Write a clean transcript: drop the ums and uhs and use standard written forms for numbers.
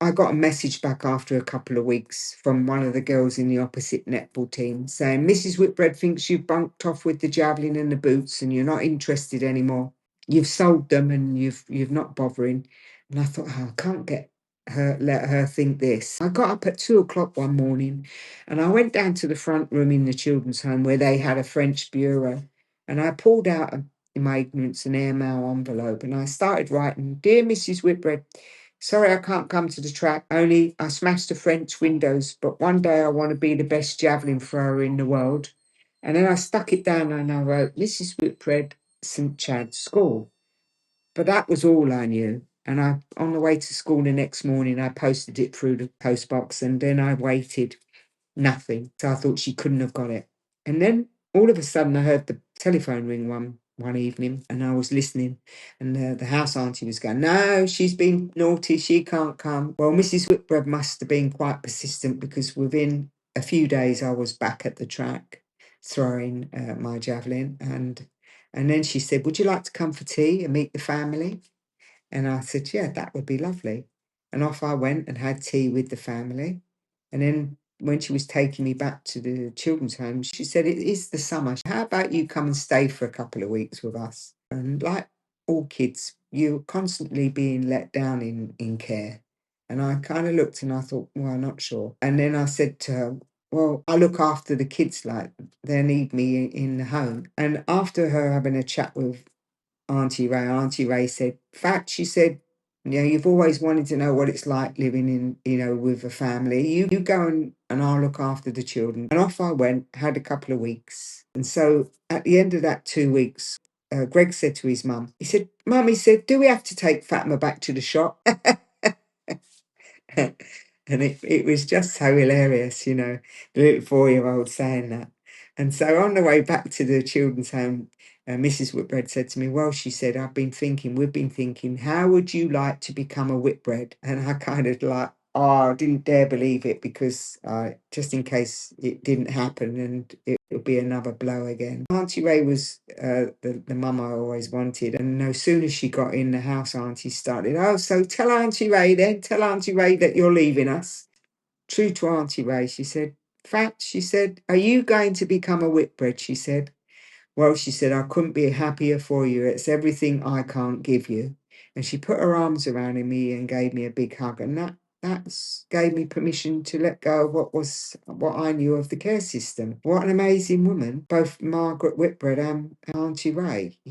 I got a message back after a couple of weeks from one of the girls in the opposite netball team saying, Mrs. Whitbread thinks you've bunked off with the javelin and the boots and you're not interested anymore. You've sold them and you've not bothering. And I thought, oh, I can't let her think this. I got up at 2:00 one morning and I went down to the front room in the children's home where they had a French bureau, and I pulled out, in my ignorance, an airmail envelope, and I started writing, Dear Mrs. Whitbread, sorry I can't come to the track, only I smashed the French windows, but one day I want to be the best javelin thrower in the world. And then I stuck it down and I wrote, Mrs. Whitbread, St. Chad's School. But that was all I knew. And on the way to school the next morning, I posted it through the postbox, and then I waited. Nothing. So I thought she couldn't have got it. And then all of a sudden I heard the telephone ring one evening, and I was listening, and the house auntie was going, no, she's been naughty, she can't come. Well, Mrs. Whitbread must have been quite persistent, because within a few days I was back at the track throwing my javelin, and then she said, would you like to come for tea and meet the family? And I said, yeah, that would be lovely. And off I went and had tea with the family. And then when she was taking me back to the children's home, she said, it is the summer. How about you come and stay for a couple of weeks with us? And like all kids, you're constantly being let down in care. And I kind of looked and I thought, well, I'm not sure. And then I said to her, well, I look after the kids, like they need me in the home. And after her having a chat with Auntie Ray said, fact, she said, you've always wanted to know what it's like living in, with a family. You go and I'll look after the children. And off I went, had a couple of weeks. And so at the end of that 2 weeks, Greg said to his mum, he said, Mum, he said, do we have to take Fatima back to the shop? And it was just so hilarious, the little 4-year-old saying that. And so on the way back to the children's home, Mrs. Whitbread said to me, well, she said, we've been thinking, how would you like to become a Whitbread? And I kind of I didn't dare believe it, because just in case it didn't happen and it would be another blow again. Auntie Ray was the mum I always wanted. And no sooner as she got in, the house auntie started, oh, so tell Auntie Ray that you're leaving us. True to Auntie Ray, she said, Fat, she said, are you going to become a Whitbread? She said, well, she said, I couldn't be happier for you. It's everything I can't give you. And she put her arms around me and gave me a big hug. And that gave me permission to let go of what I knew of the care system. What an amazing woman, both Margaret Whitbread and Auntie Ray.